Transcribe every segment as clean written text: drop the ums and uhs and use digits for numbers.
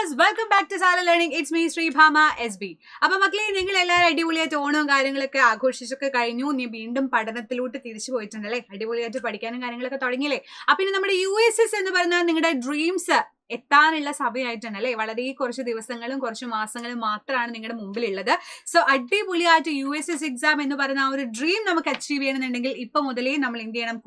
Viewers, welcome back to Sala learning. It's me Sreebhama SB. അപ്പൊ മക്കളെ, നിങ്ങൾ എല്ലാവരും അടിപൊളിയായിട്ട് ഓണവും കാര്യങ്ങളൊക്കെ ആഘോഷിച്ചൊക്കെ കഴിഞ്ഞു. നീ വീണ്ടും പഠനത്തിലോട്ട് തിരിച്ചു പോയിട്ടുണ്ടല്ലേ? അടിപൊളിയായിട്ട് പഠിക്കാനും കാര്യങ്ങളൊക്കെ തുടങ്ങിയില്ലേ? അപ്പൊ ഇനി നമ്മുടെ USS എന്ന് പറയുന്ന നിങ്ങളുടെ ഡ്രീംസ് എത്താനുള്ള സമയമായിട്ടാണ് അല്ലേ? വളരെ കുറച്ച് ദിവസങ്ങളും കുറച്ച് മാസങ്ങളും മാത്രമാണ് നിങ്ങളുടെ മുമ്പിലുള്ളത്. സോ അടിപൊളിയായിട്ട് USS എക്സാം എന്ന് പറയുന്ന ആ ഒരു ഡ്രീം നമുക്ക് അച്ചീവ് ചെയ്യണമെന്നുണ്ടെങ്കിൽ ഇപ്പൊ മുതലേ നമ്മൾ എന്ത് ചെയ്യണം?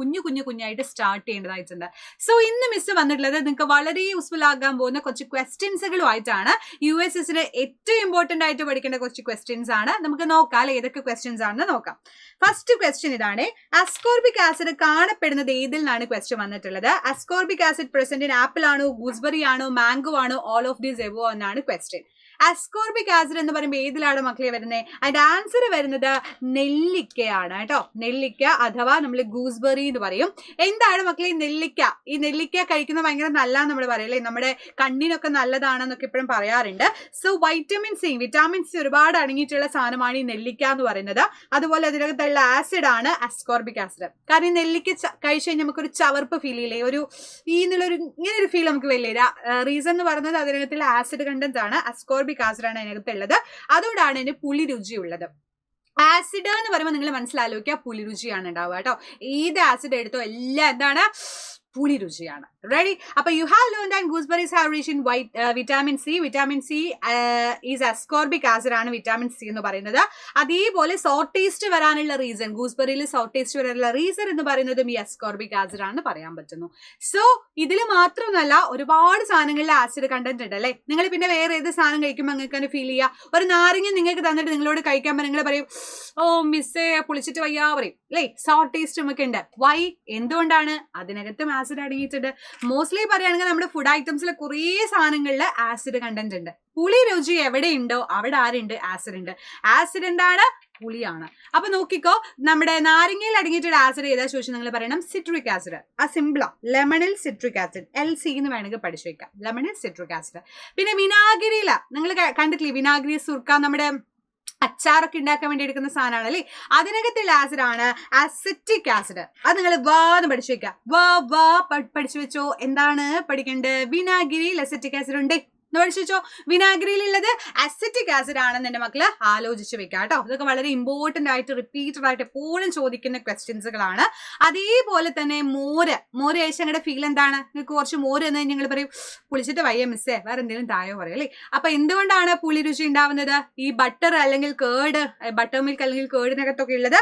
കുഞ്ഞായിട്ട് സ്റ്റാർട്ട് ചെയ്യേണ്ടതായിട്ടുണ്ട്. സോ ഇന്ന് മിസ് വന്നിട്ടുള്ളത് നിങ്ങൾക്ക് വളരെ യൂസ്ഫുൾ ആകാൻ പോകുന്ന കുറച്ച് ക്വസ്റ്റ്യൻസുകളുമായിട്ടാണ്. USSന് ഏറ്റവും ഇമ്പോർട്ടന്റ് ആയിട്ട് പഠിക്കേണ്ട കുറച്ച് ക്വസ്റ്റ്യൻസ് ആണ്. നമുക്ക് നോക്കാം അല്ലെ ഏതൊക്കെ ക്വസ്റ്റ്യൻസ് ആണെന്ന് നോക്കാം. ഫസ്റ്റ് ക്വസ്റ്റ്യൻ ഇതാണ്: അസ്കോർബിക് ആസിഡ് കാണപ്പെടുന്നത് ഏതിൽ നിന്നാണ് ക്വസ്റ്റ്യൻ വന്നിട്ടുള്ളത്. Ascorbic acid present in apple ആണോ, ഗൂസ്ബെറി ആണോ, മാംഗോ ആണോ, ഓൾ ഓഫ് ദീസ് എബോ എന്നാണ് ക്വസ്റ്റ്യൻ. അസ്കോർബിക് ആസിഡ് എന്ന് പറയുമ്പോൾ ഏതിലാണ് മക്കളെ വരുന്നത്? അതിന്റെ ആൻസർ വരുന്നത് നെല്ലിക്കയാണ് കേട്ടോ. നെല്ലിക്ക അഥവാ നമ്മൾ ഗൂസ്ബെറി എന്ന് പറയും. എന്താണ് മക്കളെ നെല്ലിക്ക? ഈ നെല്ലിക്ക കഴിക്കുന്നത് ഭയങ്കര നല്ലതാന്ന് നമ്മൾ പറയല്ലേ, നമ്മുടെ കണ്ണിനൊക്കെ നല്ലതാണെന്നൊക്കെ ഇപ്പോഴും പറയാറുണ്ട്. സോ വിറ്റാമിൻ സി ഒരുപാട് അടങ്ങിയിട്ടുള്ള സാധനമാണ് ഈ നെല്ലിക്ക എന്ന് പറയുന്നത്. അതുപോലെ അതിനകത്തുള്ള ആസിഡ് ആണ് അസ്കോർബിക് ആസിഡ്. കാരണം ഈ നെല്ലിക്ക കഴിച്ചു കഴിഞ്ഞാൽ നമുക്കൊരു ചവർപ്പ് ഫീൽ ചെയ്യില്ലേ, ഒരു ഇങ്ങനെ ഒരു ഫീൽ നമുക്ക് വരില്ലേ? റീസൺ എന്ന് പറയുന്നത് അതിനകത്തുള്ള ആസിഡ് കണ്ടന്റ് ആണ്. അസ്കോർബിക് ആസിഡ് ആണ് അതിനകത്ത് ഉള്ളത്. അതുകൊണ്ടാണ് ഇതിന് പുളി രുചിയുള്ളത്. ആസിഡ് എന്ന് പറയുമ്പോൾ നിങ്ങൾ മനസ്സിലാലോചിക്കുക, പുളി രുചിയാണ് ഉണ്ടാവുക കേട്ടോ. ഏത് ആസിഡ് എടുത്തോ എല്ലാം എന്താണ്? പുളി രുചിയാണ്. റെഡി? അപ്പൊ you have learn that gooseberries have rich in vitamin C. Vitamin C is ascorbic acid ആണ് വിറ്റാമിൻ സി എന്ന് പറയുന്നത്. അതേപോലെ സോട്ട് ടേസ്റ്റ് വരാനുള്ള റീസൺ, ഗൂസ്ബെറിയിൽ സോട്ട് ടേസ്റ്റ് വരാനുള്ള റീസൺ എന്ന് പറയുന്നതും ഈ അസ്കോർബിക് ആസിഡ് ആണെന്ന് പറയാൻ പറ്റുന്നു. സോ ഇതിൽ മാത്രമല്ല, ഒരുപാട് സാധനങ്ങളിൽ ആസിഡ് കണ്ടന്റ് ഉണ്ട് അല്ലെ? നിങ്ങൾ പിന്നെ വേറെ ഏത് സാധനം കഴിക്കുമ്പോൾ നിങ്ങൾക്ക് ഫീൽ ചെയ്യുക? ഒരു നാരങ്ങ നിങ്ങൾക്ക് തന്നിട്ട് നിങ്ങളോട് കഴിക്കാൻ നിങ്ങൾ പറയും, ഓ മിസ്സേ പുളിച്ചിട്ട് വയ്യാ പറയും അല്ലേ? സോട്ട് ടേസ്റ്റ് നമുക്ക് ഉണ്ട്. വൈ? എന്തുകൊണ്ടാണ്? അതിനകത്തും ആസിഡ് അടങ്ങിയിട്ടുണ്ട്. മോസ്റ്റ്ലി പറയുകയാണെങ്കിൽ നമ്മുടെ ഫുഡ് ഐറ്റംസിലെ കുറേ സാധനങ്ങളിൽ ആസിഡ് കണ്ടന്റ് ഉണ്ട്. പുളി രുചി എവിടെയുണ്ടോ അവിടെ ആരുണ്ട്? ആസിഡ് ഉണ്ട്. ആസിഡ് എന്താണ്? പുളിയാണ്. അപ്പൊ നോക്കിക്കോ, നമ്മുടെ നാരങ്ങയിൽ അടങ്ങിയിട്ടുള്ള ആസിഡ് ഏതാ ചോദിച്ചാൽ നിങ്ങൾ പറയണം സിട്രിക് ആസിഡ്. ആ സിംപിളാ, ലെമണിൽ സിട്രിക് ആസിഡ്, LC എന്ന് വേണമെങ്കിൽ പഠിച്ചു വെക്കാം. ലെമണിൽ സിട്രിക് ആസിഡ്. പിന്നെ വിനാഗിരിയില നിങ്ങൾ കണ്ടിട്ടില്ലേ? വിനാഗിരി, സുർക്ക, നമ്മുടെ അച്ചാറൊക്കെ ഉണ്ടാക്കാൻ വേണ്ടി എടുക്കുന്ന സാധനമാണ് അല്ലേ? അതിനകത്തുള്ള ആസിഡ് ആണ് അസറ്റിക് ആസിഡ്. അത് നിങ്ങൾ വാന്ന് പഠിച്ചു വെക്കാം. പഠിച്ചു വെച്ചോ. എന്താണ് പഠിക്കേണ്ടത്? വിനാഗിരിയിൽ അസറ്റിക് ആസിഡ് ഉണ്ട് പഠിച്ചു വെച്ചോ. വിനാഗിരിയിലുള്ളത് അസറ്റിക് ആസിഡ് ആണെന്ന് എന്റെ മക്കള് ആലോചിച്ച് വെക്കാം കേട്ടോ. ഇതൊക്കെ വളരെ ഇമ്പോർട്ടന്റ് ആയിട്ട് റിപ്പീറ്റഡ് ആയിട്ട് എപ്പോഴും ചോദിക്കുന്ന ക്വസ്റ്റ്യൻസുകളാണ്. അതേപോലെ തന്നെ മോര് കഴിച്ച ഞങ്ങളുടെ ഫീൽ എന്താണ്? നിങ്ങൾക്ക് കുറച്ച് മോര് എന്ന് ഞങ്ങൾ പറയും, പുളിച്ചിട്ട് വയ്യ മിസ്സേ, വേറെ എന്തെങ്കിലും തായോ പറയും അല്ലേ? അപ്പൊ എന്തുകൊണ്ടാണ് പുളി രുചി ഉണ്ടാവുന്നത്? ഈ ബട്ടർ അല്ലെങ്കിൽ കേർഡ്, ബട്ടർ മിൽക്ക് അല്ലെങ്കിൽ കേർഡിനകത്തൊക്കെ ഉള്ളത്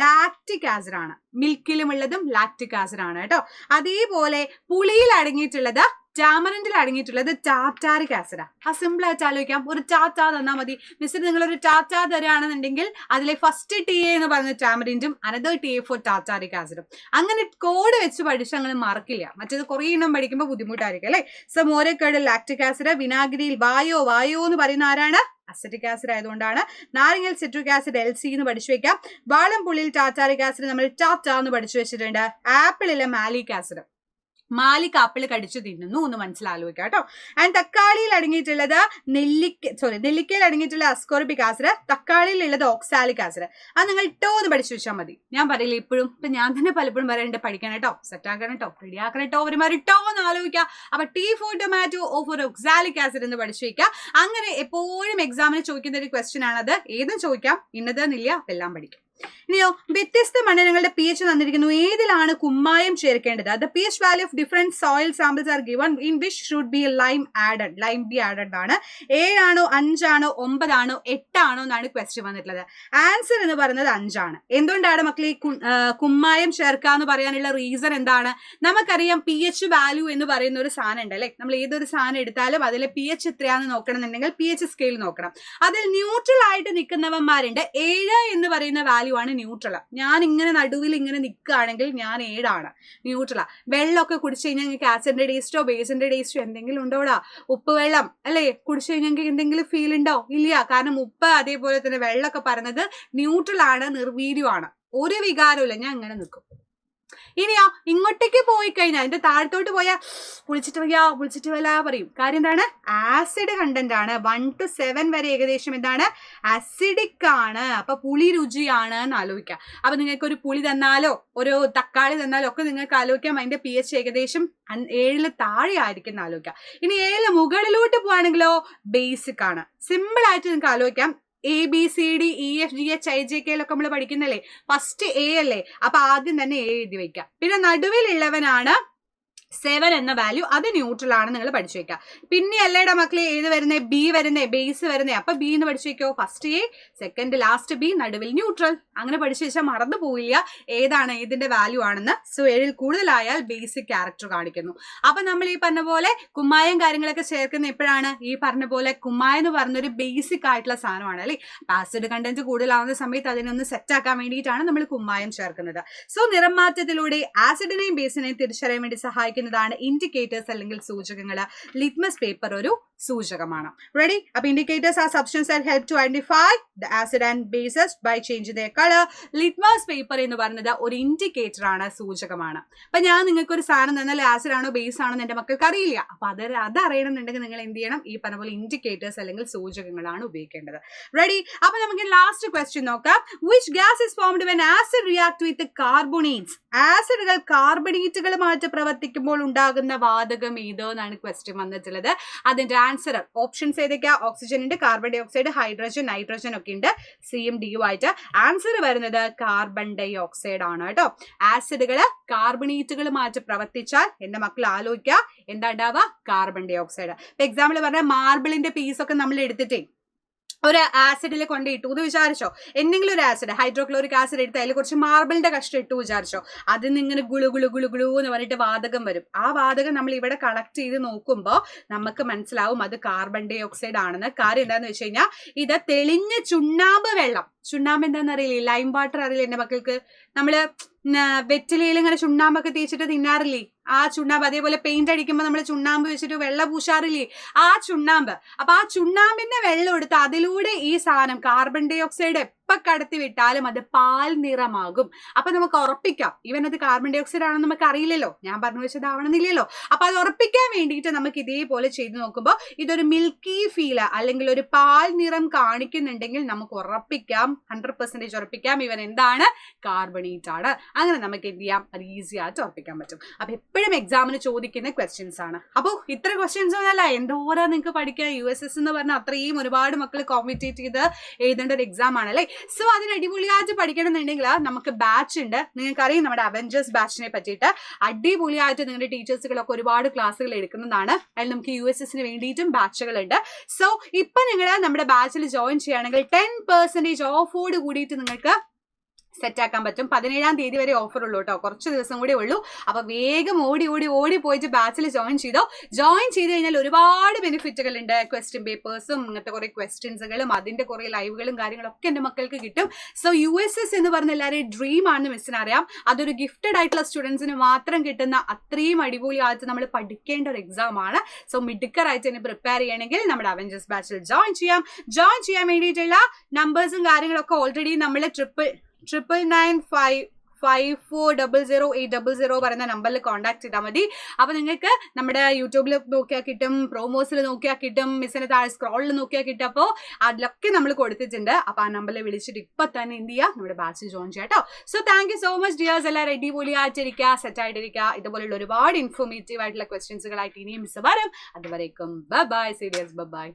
ലാക്റ്റിക് ആസിഡ് ആണ്. മിൽക്കിലും ഉള്ളതും ലാക്റ്റിക് ആസിഡ് ആണ് കേട്ടോ. അതേപോലെ പുളിയിൽ അടങ്ങിയിട്ടുള്ളത്, ടാമറിൻഡിൽ അടങ്ങിയിട്ടുള്ളത് ടാറ്റാറിക് ആസിഡാ. ആ സിമ്പിൾ ആയിട്ട് ആലോചിക്കാം. ഒരു ടാറ്റാ തന്നാൽ മതി. മിസ്സിന് നിങ്ങളൊരു ടാറ്റാ തരാണെന്നുണ്ടെങ്കിൽ അതിലെ ഫസ്റ്റ് TA എന്ന് പറയുന്ന ടാമറിൻഡും അനദർ TA ഫോർ ടാറ്റാറിക് ആസിഡും. അങ്ങനെ കോഡ് വെച്ച് പഠിച്ച് അങ്ങനെ മറക്കില്ല. മറ്റേത് കുറേ എണ്ണം പഠിക്കുമ്പോൾ ബുദ്ധിമുട്ടായിരിക്കും അല്ലേ? സോ മോരക്കേട് ലാക്റ്റിക് ആസിഡ്, വിനാഗിരിയിൽ വായോ എന്ന് പറയുന്ന ആരാണ്? അസറ്റിക് ആസിഡ് ആയതുകൊണ്ടാണ്. നാരങ്ങൽ സിട്രിക് ആസിഡ് LC എന്ന് പഠിച്ചു വെക്കാം. വാളംപുള്ളിയിൽ ടാറ്റാറിക് ആസിഡ് നമ്മൾ ടാറ്റാ എന്ന് പഠിച്ചു വെച്ചിട്ടുണ്ട്. ആപ്പിളിലെ മാലിക് ആസിഡ്, മാലിക് ആപ്പിൾ കടിച്ചു തിന്നുന്നു എന്ന് മനസ്സിലാലോചിക്കാം കേട്ടോ. ആൻഡ് തക്കാളിയിൽ അടങ്ങിയിട്ടുള്ളത് നെല്ലിക്കയിൽ അടങ്ങിയിട്ടുള്ള അസ്കോർബിക് ആസിഡ്, തക്കാളിയിൽ ഉള്ളത് ഓക്സാലിക് ആസിഡ്. അത് നിങ്ങൾ എന്ന് പഠിച്ചു വെച്ചാൽ മതി. ഞാൻ പറയില്ല ഇപ്പോഴും, ഇപ്പൊ ഞാൻ തന്നെ പലപ്പോഴും പറയണ്ട് പഠിക്കണം കേട്ടോ, സെറ്റ് ആക്കണം കേട്ടോ, റെഡി ആക്കണം കേട്ടോ, ഒരുമാതിരി എന്ന് ആലോചിക്കുക. അപ്പൊ T for tomato, O for oxalic acid എന്ന് പഠിച്ചു വെക്കുക. അങ്ങനെ എപ്പോഴും എക്സാമിന് ചോദിക്കുന്ന ഒരു ക്വസ്റ്റ്യൻ ആണത്. ഏതും ചോദിക്കാം, ഇന്നതെന്നില്ല, എല്ലാം പഠിക്കാം. ഇനിയോ, വ്യത്യസ്ത മണ്ഡലങ്ങളുടെ pH തന്നിരിക്കുന്നു. ഏതിലാണ് കുമ്മായം ചേർക്കേണ്ടത്? The pH value of different soil samples are given in which should be lime added. Lime be added ആണ്. 7 ആണോ 5 ആണോ 9 ആണോ 8 ആണോ എന്നാണ് ക്വസ്റ്റ്യൻ വന്നിട്ടുള്ളത്. ആൻസർ എന്ന് പറയുന്നത് 5 ആണ്. എന്തുകൊണ്ടാണ് മക്കളെ കുമ്മായം ചേർക്കുക എന്ന് പറയാനുള്ള റീസൺ എന്താണ്? നമുക്കറിയാം pH വാല്യൂ എന്ന് പറയുന്ന ഒരു സാധനം ഉണ്ട് അല്ലെ? നമ്മൾ ഏതൊരു സാധനം എടുത്താലും അതിലെ pH എത്രയാണെന്ന് നോക്കണമെന്നുണ്ടെങ്കിൽ pH സ്കെയിൽ നോക്കണം. അതിൽ ന്യൂട്രൽ ആയിട്ട് നിൽക്കുന്നവന്മാരുണ്ട്. 7 എന്ന് പറയുന്ന വാല്യൂ ആണ് ന്യൂട്രൽ. ഞാൻ ഇങ്ങനെ നടുവിൽ ഇങ്ങനെ നിൽക്കുകയാണെങ്കിൽ ഞാൻ 7 ആണ്, ന്യൂട്രലാ. വെള്ളമൊക്കെ കുടിച്ചു കഴിഞ്ഞാൽ നിങ്ങൾക്ക് ആസിഡിന്റെ ടേസ്റ്റോ ബേസിന്റെ ടേസ്റ്റോ എന്തെങ്കിലും ഉണ്ടോടാ? ഉപ്പ് വെള്ളം അല്ലേ കുടിച്ചു കഴിഞ്ഞാൽ എന്തെങ്കിലും ഫീൽ ഉണ്ടോ? ഇല്ല. കാരണം ഉപ്പ് അതേപോലെ തന്നെ വെള്ളമൊക്കെ പറയുന്നത് ന്യൂട്രൽ ആണ്, നിർവീര്യമാണ്, ഒരു വികാരമില്ല. ഞാൻ ഇങ്ങനെ നിൽക്കും. ഇനിയോ ഇങ്ങോട്ടേക്ക് പോയി കഴിഞ്ഞാൽ അതിന്റെ താഴത്തോട്ട് പോയാൽ വിളിച്ചിട്ട് വല്ല പറയും. കാര്യം എന്താണ്? ആസിഡ് കണ്ടന്റ് ആണ്. 1 to 7 വരെ ഏകദേശം എന്താണ്? അസിഡിക് ആണ്. അപ്പൊ പുളി രുചിയാണ് എന്ന് ആലോചിക്കാം. അപ്പൊ നിങ്ങൾക്ക് ഒരു പുളി തന്നാലോ ഒരു തക്കാളി തന്നാലോ ഒക്കെ നിങ്ങൾക്ക് ആലോചിക്കാം അതിന്റെ pH ഏകദേശം 7 താഴെ ആയിരിക്കും എന്ന് ആലോചിക്കാം. ഇനി 7 മുകളിലോട്ട് പോവാണെങ്കിലോ ബേസിക് ആണ്. സിമ്പിൾ ആയിട്ട് നിങ്ങൾക്ക് ആലോചിക്കാം. ABCDEFGHIJK നമ്മൾ പഠിക്കുന്നല്ലേ, ഫസ്റ്റ് A അല്ലേ, അപ്പൊ ആദ്യം തന്നെ A എഴുതി വെക്കാം. പിന്നെ നടുവിലുള്ളവനാണ് 7 എന്ന വാല്യൂ, അത് ന്യൂട്രൽ ആണ് നിങ്ങൾ പഠിച്ചു വെക്കുക. പിന്നെ അല്ലേടെ മക്കളെ ഏത് വരുന്നേ? B വരുന്നേ, ബേസ് വരുന്നേ. അപ്പൊ B എന്ന് പഠിച്ചു വെക്കോ. First A, second last B, നടുവിൽ ന്യൂട്രൽ. അങ്ങനെ പഠിച്ചു വെച്ചാൽ മറന്നു പോവില്ല ഏതാണ് ഏതിന്റെ വാല്യൂ ആണെന്ന്. സോ 7 കൂടുതലായാൽ ബേസിക് ക്യാരക്ടർ കാണിക്കുന്നു. അപ്പൊ നമ്മൾ ഈ പറഞ്ഞ പോലെ കുമ്മായം കാര്യങ്ങളൊക്കെ ചേർക്കുന്ന എപ്പോഴാണ്? ഈ പറഞ്ഞ പോലെ കുമ്മായം എന്ന് പറഞ്ഞൊരു ബേസിക് ആയിട്ടുള്ള സാധനമാണ് അല്ലെ. ആസിഡ് കണ്ടന്റ് കൂടുതലാവുന്ന സമയത്ത് അതിനൊന്ന് സെറ്റ് ആക്കാൻ വേണ്ടിയിട്ടാണ് നമ്മൾ കുമ്മായം ചേർക്കുന്നത്. സോ നിറം മാറ്റത്തിലൂടെ ആസിഡിനെയും ബേസിനെയും തിരിച്ചറിയാൻ വേണ്ടി സഹായിക്കുന്നതാണ് ഇൻഡിക്കേറ്റേഴ്സ് അല്ലെങ്കിൽ സൂചകങ്ങൾ. ലിറ്റ്മസ് പേപ്പർ ഒരു സൂചകമാണ്. റെഡി? അപ്പൊ indicators are substance that help to identify the acid and bases by changing their colour. Litmus paper എന്ന് പറയുന്നത് ഒരു ഇൻഡിക്കേറ്റർ ആണ്, സൂചകമാണ്. അപ്പൊ ഞാൻ നിങ്ങൾക്ക് ഒരു സാധനം തന്നാൽ ആസിഡ് ആണോ ബേസ് ആണോ എന്റെ മക്കൾക്ക് അറിയില്ല. അപ്പൊ അതറിയണമെന്നുണ്ടെങ്കിൽ നിങ്ങൾ എന്ത് ചെയ്യണം? ഈ പറഞ്ഞ പോലെ ഇൻഡിക്കേറ്റേഴ്സ് അല്ലെങ്കിൽ സൂചകങ്ങളാണ് ഉപയോഗിക്കേണ്ടത്. റെഡി? അപ്പൊ നമുക്ക് ലാസ്റ്റ് ക്വസ്റ്റ്യൻ നോക്കാം. Which gas is formed when acid react with carbonates? ആസിഡുകൾ കാർബണേറ്റുകളുമായിട്ട് പ്രവർത്തിക്കുമ്പോൾ ഉണ്ടാകുന്ന വാതകം ഏത് എന്നാണ് ക്വസ്റ്റ്യൻ വന്നിട്ടുള്ളത്. അതിന്റെ ആൻസർ ഓപ്ഷൻസ് ഏതൊക്കെയാ? ഓക്സിജൻ ഉണ്ട്, carbon dioxide, hydrogen, nitrogen ഒക്കെ ഉണ്ട്. CM DU ആയിട്ട് ആൻസർ വരുന്നത് കാർബൺ ഡൈ ഓക്സൈഡ് ആണ് കേട്ടോ. ആസിഡുകള് കാർബണേറ്റുകളുമായിട്ട് പ്രവർത്തിച്ചാൽ എന്റെ മക്കൾ ആലോചിക്കുക എന്താ ഉണ്ടാവുക? Carbon dioxide. ഇപ്പൊ എക്സാമ്പിൾ പറഞ്ഞാൽ മാർബിളിന്റെ പീസ് ഒക്കെ നമ്മൾ എടുത്തിട്ടേ ഒരു ആസിഡിൽ കൊണ്ട് ഇട്ടു എന്ന് വിചാരിച്ചോ. എന്തെങ്കിലും ഒരു ആസിഡ്, ഹൈഡ്രോക്ലോറിക് ആസിഡ് എടുത്ത് അതിൽ കുറച്ച് മാർബിളിന്റെ കഷ്ടം ഇട്ടു വിചാരിച്ചോ. അതിൽ നിന്ന് ഇങ്ങനെ ഗുളു എന്ന് പറഞ്ഞിട്ട് വാതകം വരും. ആ വാതകം നമ്മൾ ഇവിടെ കളക്ട് ചെയ്ത് നോക്കുമ്പോൾ നമുക്ക് മനസ്സിലാവും അത് കാർബൺ ഡൈ ഓക്സൈഡ് ആണെന്ന്. കാര്യം എന്താന്ന് വെച്ച് കഴിഞ്ഞാൽ ഇത് തെളിഞ്ഞ ചുണ്ണാമ്പ് വെള്ളം. ചുണ്ണാമ്പ് എന്താണെന്ന് അറിയില്ലേ? ലൈം വാട്ടർ അറിയില്ല എന്റെ മക്കൾക്ക്? നമ്മള് വെറ്റിലയിൽ ഇങ്ങനെ ചുണ്ണാമ്പൊക്കെ തേച്ചിട്ട് തിന്നാറില്ലേ? ആ ചുണ്ണാമ്പ്. അതേപോലെ പെയിന്റ് അടിക്കുമ്പോൾ നമ്മൾ ചുണ്ണാമ്പ് വെച്ചിട്ട് വെള്ള പൂശാറില്ലേ? ആ ചുണ്ണാമ്പ്. അപ്പൊ ആ ചുണ്ണാമ്പിന്റെ വെള്ളം എടുത്ത് അതിലൂടെ ഈ സാധനം കാർബൺ ഡൈ ഓക്സൈഡ് എപ്പ കടത്തി വിട്ടാലും അത് പാൽ നിറമാകും. അപ്പൊ നമുക്ക് ഉറപ്പിക്കാം ഇവൻ അത് കാർബൺ ഡൈ ഓക്സൈഡ് ആണെന്ന് നമുക്ക് അറിയില്ലല്ലോ. ഞാൻ പറഞ്ഞു വെച്ചതാവണമെന്നില്ലല്ലോ. അപ്പൊ അത് ഉറപ്പിക്കാൻ വേണ്ടിയിട്ട് നമുക്ക് ഇതേപോലെ ചെയ്ത് നോക്കുമ്പോൾ ഇതൊരു മിൽക്കി ഫീല് അല്ലെങ്കിൽ ഒരു പാൽ നിറം കാണിക്കുന്നുണ്ടെങ്കിൽ നമുക്ക് ഉറപ്പിക്കാം, 100% ഉറപ്പിക്കാം ഇവൻ എന്താണ്? കാർബണേറ്റ് ആണ്. അങ്ങനെ നമുക്ക് എന്ത് ചെയ്യാം? അത് ഈസി ആയിട്ട് ഉറപ്പിക്കാൻ പറ്റും. അപ്പൊ എപ്പോഴും എക്സാമിന് ചോദിക്കുന്ന ക്വസ്റ്റ്യൻസ് ആണ്. അപ്പോൾ ഇത്ര ക്വസ്റ്റ്യൻസ് ഒന്നല്ല, എന്തോരാ നിങ്ങൾക്ക് പഠിക്കുക. USS എന്ന് പറഞ്ഞാൽ അത്രയും ഒരുപാട് മക്കൾ കോമ്പറ്റേറ്റ് ചെയ്ത് എഴുതേണ്ട ഒരു എക്സാം ആണ് അല്ലേ. സോ അതിന് അടിപൊളിയായിട്ട് പഠിക്കണം എന്നുണ്ടെങ്കിൽ നമുക്ക് ബാച്ച് ഉണ്ട്. നിങ്ങൾക്കറിയാം നമ്മുടെ അവഞ്ചേഴ്സ് ബാച്ചിനെ പറ്റിയിട്ട് അടിപൊളിയായിട്ട് നിങ്ങളുടെ ടീച്ചേഴ്സുകളൊക്കെ ഒരുപാട് ക്ലാസ്സുകൾ എടുക്കുന്നതാണ്. അതിൽ നമുക്ക് USSന് വേണ്ടിയിട്ടും ബാച്ചുകളുണ്ട്. സോ ഇപ്പൊ നിങ്ങൾ നമ്മുടെ ബാച്ചിൽ ജോയിൻ ചെയ്യുകയാണെങ്കിൽ 10% ഓഫോട് കൂടിയിട്ട് നിങ്ങൾക്ക് സെറ്റ് ആക്കാൻ പറ്റും. 17-ാം തീയതി വരെ ഓഫർ ഉള്ളൂ കേട്ടോ. കുറച്ച് ദിവസം കൂടി ഉള്ളൂ. അപ്പൊ വേഗം ഓടി പോയിട്ട് ബാച്ചിൽ ജോയിൻ ചെയ്തോ. ജോയിൻ ചെയ്ത് കഴിഞ്ഞാൽ ഒരുപാട് ബെനിഫിറ്റുകൾ ഉണ്ട്. ക്വസ്റ്റ്യൻ പേപ്പേഴ്സും ഇങ്ങനത്തെ കുറെ ക്വസ്റ്റ്യൻസുകളും അതിന്റെ കുറെ ലൈവുകളും കാര്യങ്ങളൊക്കെ എന്റെ മക്കൾക്ക് കിട്ടും. സോ USS എന്ന് പറഞ്ഞ എല്ലാവരെയും ഡ്രീം ആണെന്ന് മിസ്സിന് അറിയാം. അതൊരു ഗിഫ്റ്റഡ് ആയിട്ടുള്ള സ്റ്റുഡൻസിന് മാത്രം കിട്ടുന്ന അത്രയും അടിപൊളിയായിട്ട് നമ്മൾ പഠിക്കേണ്ട ഒരു എക്സാം ആണ്. സോ മിടുക്കറായിട്ട് തന്നെ പ്രിപ്പയർ ചെയ്യണമെങ്കിൽ നമ്മുടെ അവഞ്ചേഴ്സ് ബാച്ചിൽ ജോയിൻ ചെയ്യാം. ജോയിൻ ചെയ്യാൻ വേണ്ടിയിട്ടുള്ള നമ്പേഴ്സും കാര്യങ്ങളൊക്കെ ഓൾറെഡി നമ്മൾ 9995400800 പറയുന്ന നമ്പറിൽ കോൺടാക്ട് ചെയ്താൽ മതി. അപ്പൊ നിങ്ങൾക്ക് നമ്മുടെ യൂട്യൂബിൽ നോക്കിയാൽ കിട്ടും, പ്രോമോസിൽ നോക്കിയാൽ കിട്ടും, മിസ്സിന് താഴെ സ്ക്രോളിൽ നോക്കിയാൽ കിട്ടും. അപ്പോൾ അതിലൊക്കെ നമ്മൾ കൊടുത്തിട്ടുണ്ട്. അപ്പൊ ആ നമ്പറിൽ വിളിച്ചിട്ട് ഇപ്പൊ തന്നെ എന്ത് ചെയ്യുക? നമ്മുടെ ബാച്ചിൽ ജോയിൻ ചെയ്യാം കേട്ടോ. So thank you so much dears. എല്ലാവരും അടിപൊളിയായിട്ടിരിക്കുക, സെറ്റ് ആയിട്ടിരിക്കുക. ഇതുപോലുള്ള ഒരുപാട് ഇൻഫോർമേറ്റീവ് ആയിട്ടുള്ള ക്വസ്റ്റ്യൻസുകളായിട്ട് ഇനിയും മിസ് വരും. അതുവരേക്കും ബൈ ബൈ. Serious by.